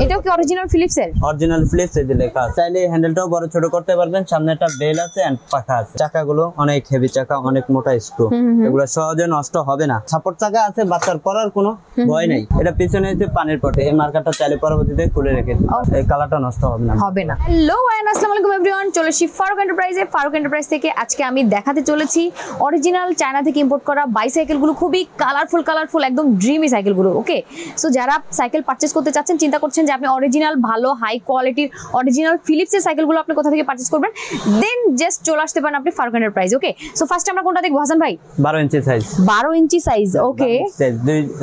এটাও কি original Philips এর? অরিজিনাল ফিলিপস এর লেখা আছে। চাইলে হ্যান্ডেলটাও বড় ছোট করতে পারবেন। সামনে একটা বেল আছে এন্ড পাখা আছে। চাকাগুলো অনেক হেভি চাকা, অনেক মোটা স্ক্রু, এগুলো সহজে নষ্ট হবে না। সাপোর্ট চাকা আছে, বাচ্চার পরার কোনো ভয় নাই। এটা পিছনে হচ্ছে পানির পটে, এই মার্কারটা চাইলে পরবর্তীতে খুলে রেখে দিন, এই কালারটা নষ্ট হবে না। হ্যালো এন্ড আসসালামু আলাইকুম এভরিওয়ান, চলে এসেছি ফারুক এন্টারপ্রাইজে। ফারুক এন্টারপ্রাইজ থেকে আজকে আমি দেখাতে চলেছি অরিজিনাল চায়না থেকে ইম্পোর্ট করা বাইসাইকেলগুলো, খুবই কালারফুল একদম ড্রিমি সাইকেলগুলো। ওকে, সো যারা সাইকেল পারচেজ করতে চাচ্ছেন, চিন্তা করছেন যে আপনি অরিজিনাল ভালো হাই কোয়ালিটির অরিজিনাল ফিলিপসের সাইকেলগুলো আপনি কোথা থেকে পারচেজ করবেন, দেন জাস্ট চলে আসতে পারেন আপনি ফারুক এন্টারপ্রাইজ। ওকে, সো ফার্স্ট আমরা কোনটা দেখবো হাসান ভাই? 12 ইঞ্চি সাইজ। 12 ইঞ্চি সাইজ। ওকে,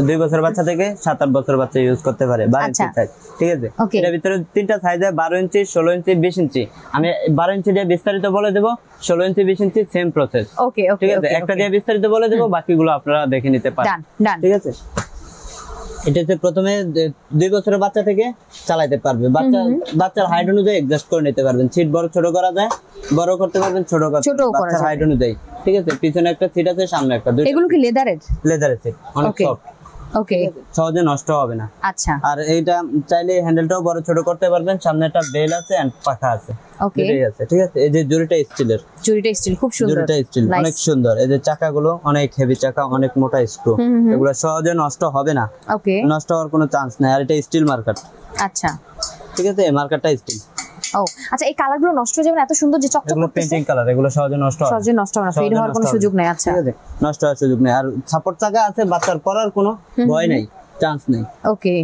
2 বছর বাচ্চা থেকে 7-8 বছর বাচ্চা ইউজ করতে পারে। 12 ইঞ্চি সাইজ, ঠিক আছে। এর ভিতরে তিনটা সাইজ আছে, 12 ইঞ্চি, 16 ইঞ্চি, 20 ইঞ্চি। আমি 12 ইঞ্চি দিয়ে বিস্তারিত বলে দেব, 16 ইঞ্চি 20 ইঞ্চি সেম প্রসেস। ওকে, ঠিক আছে। একটা দিয়ে বিস্তারিত বলে দেব, বাকিগুলো আপনারা দেখে নিতে পারেন। ঠিক আছে। এটা হচ্ছে প্রথমে 2 বছরের বাচ্চা থেকে চালাতে পারবে। বাচ্চার হাইট অনুযায়ী অ্যাডজাস্ট করে নিতে পারবেন। সিট বড় ছোট করা যায়, বড় করতে পারবেন, ছোট করতে পারবেন বাচ্চার হাইট অনুযায়ী। ঠিক আছে। পিছনে একটা সিট আছে, সামনে একটা। এগুলো কি লেদারের? লেদারের সিট, অনেক সফট। ওকে, সহজে নষ্ট হবে না। আচ্ছা। আর এইটা চাইলে হ্যান্ডেলটাও বড় ছোট করতে পারবেন। সামনে একটা বেল আছে এন্ড পাখা আছে। ওকে, এটাই আছে। ঠিক আছে। এই যে জুড়িটা স্টিলের, জুড়িটা স্টিল, খুব সুন্দর। জুড়িটা স্টিল, অনেক সুন্দর। এই যে চাকাগুলো অনেক হেভি চাকা, অনেক মোটা স্ক্রু, এগুলো সহজে নষ্ট হবে না। ওকে, নষ্ট হওয়ার কোনো চান্স নাই। আর এটা স্টিল মার্কার। আচ্ছা, ঠিক আছে। এই মার্কারটা স্টিল। ও আচ্ছা, এই কালারগুলো নষ্ট হয়ে যাবে না? এত সুন্দর যে চকচক করতেছে, পেইন্টিং কালার, এগুলো সহজে নষ্ট হবে না। সহজে নষ্ট হবে না, ফেড হওয়ার কোনো সুযোগ নাই। আচ্ছা, ঠিক আছে, নষ্ট হওয়ার সুযোগ নেই। আর সাপোর্ট চাকা আছে, বাচ্চার পরার কোনো ভয় নাই, চান্স নেই। ওকে,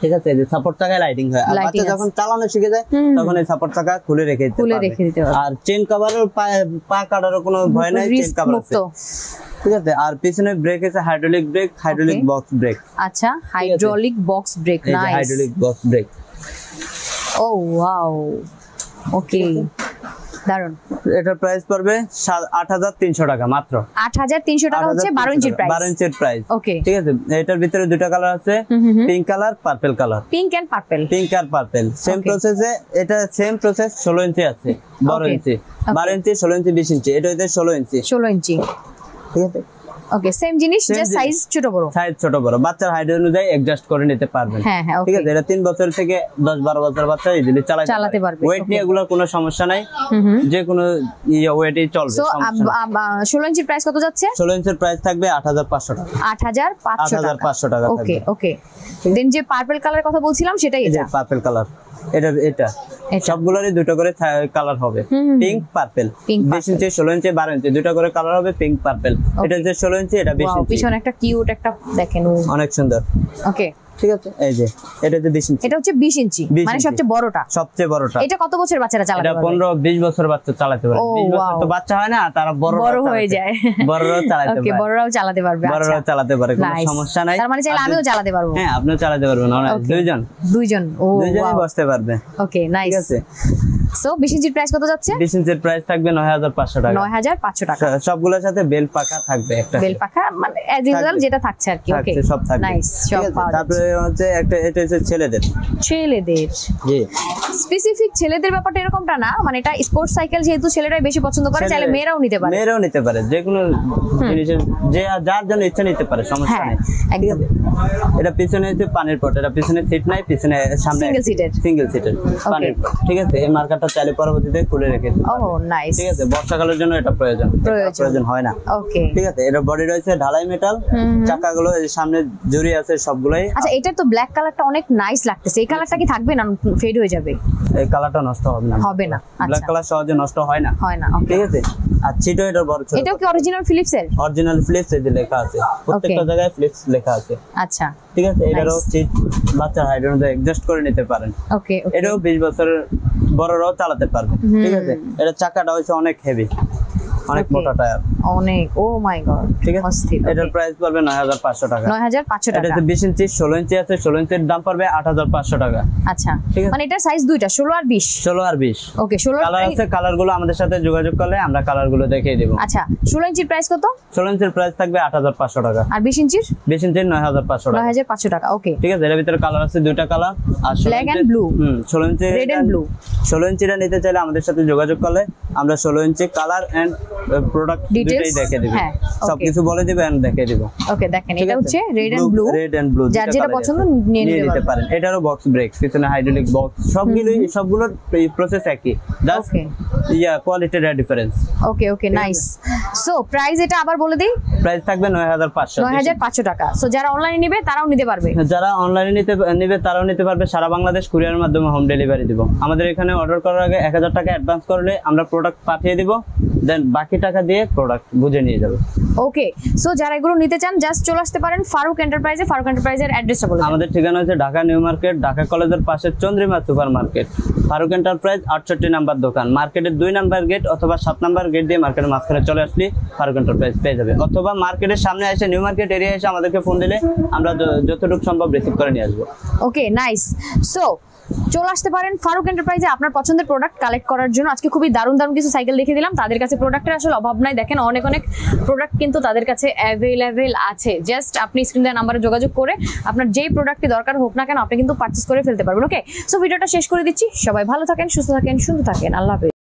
ঠিক আছে। এই যে সাপোর্ট চাকায় লাইটিং হয়, আর বাচ্চা যখন চালানো শিখে যায় তখন এই সাপোর্ট চাকা খুলে রেখে দিতে পারবে। আর চেইন কভারের পা কাটারও কোনো ভয় নাই, চেইন কভার আছে। ঠিক আছে। আর পিছনে ব্রেক আছে, hydraulic brake, hydraulic box brake. আচ্ছা, hydraulic box brake. Nice, hydraulic box brake. Oh wow, okay, দারুন। এটার প্রাইস পড়বে 8300 টাকা মাত্র। 8300 টাকা হচ্ছে 12 ইঞ্চির প্রাইস। 12 ইঞ্চির প্রাইস। ওকে, ঠিক আছে। এটার ভিতরে দুটো কালার আছে, pink colour, purple colour. Pink and purple, pink আর পার্পল সেম প্রসেসে। এটা সেম প্রসেস। 16 ইঞ্চি আছে, 12 ইঞ্চি, 12 ইঞ্চি, 16 ইঞ্চি, 20 ইঞ্চি। এটা হচ্ছে 16 ইঞ্চি। 16 ইঞ্চি, ঠিক আছে। ওকে, সেম জিনিস, জাস্ট সাইজ ছোট বড়। সাইজ ছোট বড়, বাচ্চার হাইট অনুযায়ী অ্যাডজাস্ট করে নিতে পারবেন। হ্যাঁ হ্যাঁ, ঠিক আছে। এটা 3 বছর থেকে 10-12 বছর বাচ্চা ইজিলি চালাতে পারবে। ওয়েট নিয়ে এগুলোর কোনো সমস্যা নাই, যে কোনো ওয়েটই চলবে, সমস্যা নাই। 16 ইঞ্চির প্রাইস কত যাচ্ছে? 16 ইঞ্চির প্রাইস থাকবে 8500 টাকা। 8500 টাকা। ওকে ওকে। দেন যে পার্পল কালার কথা বলছিলাম সেটাই, এটা পার্পল কালার। এটা সবগুলোরই দুটো করে কালার হবে, পিঙ্ক পার্পল। 20 ইঞ্চি, 16 ইঞ্চি, 12 ইঞ্চি, দুটো করে কালার হবে, পিঙ্ক পার্পল। এটা যে 16 ইঞ্চি, এটা 20 ইঞ্চি। পিছনে একটা কিউট একটা দেখেন, অনেক সুন্দর। ওকে, ঠিক আছে। এই যে এটা হচ্ছে 20 ইঞ্চি। এটা হচ্ছে 20 ইঞ্চি, মানে সবচেয়ে বড়টা। সবচেয়ে বড়টা। এটা কত বছর বাচ্চারা চালাতে পারবে? এটা 15-20 বছর বাচ্চা চালাতে পারবে। 20 বছর তো বাচ্চা হয় না, তারা বড় হয়ে যায়, বড়রাও চালাতে পারবে। ওকে, বড়রাও চালাতে পারবে। বড়রাও চালাতে পারে, কোনো সমস্যা নাই। তার মানে চাইলে আমিও চালাতে পারবো? হ্যাঁ, আপনিও চালাতে পারবেন। দুইজন দুইজনই বসতে পারবে। ওকে, নাইস। ঠিক আছে। সো 20 ইঞ্চির প্রাইস কত যাচ্ছে? 20 ইঞ্চির প্রাইস থাকবে 9500 টাকা। 9500 টাকা। সবগুলোর সাথে বেল পাকা থাকবে, একটা বেল পাকা মানে এজ ইউজুয়াল যেটা থাকছে আর কি। ওকে, সব থাকবে। নাইস, সব পাওয়া যাচ্ছে। তারপরে হচ্ছে একটা, এটা হচ্ছে ছেলেদের। জি, স্পেসিফিক ছেলেদের ব্যাপারটা এরকমটা না, মানে এটা স্পোর্টস সাইকেল, যেহেতু ছেলেরাই বেশি পছন্দ করে, চাইলে মেয়েরাও নিতে পারে। যে কোনো জিনিসের যে যার জন্য ইচ্ছা নিতে পারে, সমস্যা নেই। ঠিক আছে। এটা পিছনে হচ্ছে পানির পট। এটা পিছনে সিট নাই, পিছনে সামনে সিঙ্গেল সিটের পানির পট। ঠিক আছে। এই মার্কারটা চাইলে পরবর্তীতে খুলে রেখে দিতে পারবেন। ও নাইস। ঠিক আছে। বর্ষাকালের জন্য এটা প্রয়োজন হয় না। ওকে, ঠিক আছে। এটা বডি রয়েছে ঢালাই মেটাল, চাকাগুলো সামনে জুড়ি আছে সবগুলাই। আচ্ছা, এটা তো ব্ল্যাক কালারটা অনেক নাইস লাগতেছে। এই কালারটা কি থাকবে না, ফেড হয়ে যাবে? এই কালারটা নষ্ট হবে না। ব্ল্যাক কালার সহজে নষ্ট হয় না। ঠিক আছে। আর ছিটো এটা বড় ছোট। এটাও কি অরিজিনাল ফিলিপস এর? অরিজিনাল ফিলিপস এর লেখা আছে, প্রত্যেকটা জায়গায় ফিলিপস লেখা আছে। আচ্ছা, ঠিক আছে। এটারও সিট বাচ্চার হাইট অনুযায়ী অ্যাডজাস্ট করে নিতে পারেন। ওকে, এটাও 20 বছরের বড়রাও চালাতে পারবে। ঠিক আছে। এটা চাকাটা হচ্ছে অনেক হেভি, অনেক মোটা টায়ার, অনেক। ও মাই গড, ঠিক আছে। এটার প্রাইস পড়বে 9500 টাকা। 9500 টাকা। এটা 20 ইঞ্চি, 16 ইঞ্চি আছে। 16 ইঞ্চির দাম পড়বে 8500 টাকা। আচ্ছা, মানে এটা সাইজ দুইটা, 16 আর 20। 16 আর 20। ওকে, 16 কালার আছে। কালারগুলো আমাদের সাথে যোগাযোগ করলে আমরা কালারগুলো দেখিয়ে দেব। আচ্ছা, 16 ইঞ্চির প্রাইস কত? 16 ইঞ্চির প্রাইস থাকবে 8500 টাকা। আর 20 ইঞ্চির? 20 ইঞ্চির 9500 টাকা। 9500 টাকা। ওকে, ঠিক আছে। এর ভিতরে কালার আছে দুইটা কালার, আর black and blue. 16 inch red and blue. 16 ইঞ্চিটা নিতে চাইলে আমাদের সাথে যোগাযোগ করলে আমরা 16 ইঞ্চি কালার এন্ড প্রোডাক্ট দুটোই দেখে দিবে, সবকিছু বলে দিবে এন্ড দেখে দিব। ওকে দেখেন এটা হচ্ছে রেড এন্ড ব্লু, যার যেটা পছন্দ নিয়ে নিতে পারেন। এটারও বক্স ব্রেক, পিছনে হাইড্রোলিক বক্স, সবগুলোর প্রসেস একই, জাস্ট কোয়ালিটির difference. Okay nice. So price এটা আবার বলে দেই, প্রাইস থাকবে 9500 টাকা। সো যারা অনলাইনে নেবে তারাও নিতে পারবে, যারা অনলাইনে নেবে তারাও নিতে পারবে, সারা বাংলাদেশ কুরিয়ারের মাধ্যমে হোম ডেলিভারি দিব। আমাদের এখানে অর্ডার করার আগে 1000 টাকা অ্যাডভান্স করলে আমরা প্রোডাক্ট পাঠিয়ে দিব, দেন বাকি টাকা দিয়ে প্রোডাক্ট বুঝে নিয়ে যাবে। ওকে, সো যারা এগুলো নিতে চান জাস্ট চলে আসতে পারেন ফারুক এন্টারপ্রাইজে। ফারুক এন্টারপ্রাইজের অ্যাড্রেসটা বলুন। আমাদের ঠিকানা হচ্ছে ঢাকা নিউ মার্কেট, ঢাকা কলেজের পাশে Chandrima super market. Faruk enterprise 68 number দোকান, মার্কেটের 2 নাম্বার গেট অথবা 7 নাম্বার গেট দিয়ে মার্কেটের মাঝখানে চলে আসলে ফারুক এন্টারপ্রাইজ পেয়ে যাবে, অথবা মার্কেটের সামনে এসে নিউ মার্কেট এরিয়া এসে আমাদেরকে ফোন দিলে আমরা যতটুকু সম্ভব রিসিভ করে নিয়ে আসবো। Okay nice. সো চলে আসতে পারেন ফারুক এন্টারপ্রাইজে আপনার পছন্দের প্রোডাক্ট কালেক্ট করার জন্য। আজকে খুবই দারুণ কিছু সাইকেল দেখিয়ে দিলাম। তাদের কাছে প্রোডাক্টের আসলে অভাব নাই, দেখেন অনেক প্রোডাক্ট কিন্তু তাদের কাছে অ্যাভেলেবেল আছে। জাস্ট আপনি স্ক্রিন দেওয়া নাম্বারে যোগাযোগ করে আপনার যেই প্রোডাক্টটি দরকার হোক না কেন আপনি কিন্তু পারচেস করে ফেলতে পারবেন। ওকে, সো ভিডিওটা শেষ করে দিচ্ছি। সবাই ভালো থাকেন, সুস্থ থাকেন, সুন্দর থাকেন। আল্লাহ হাফেজ।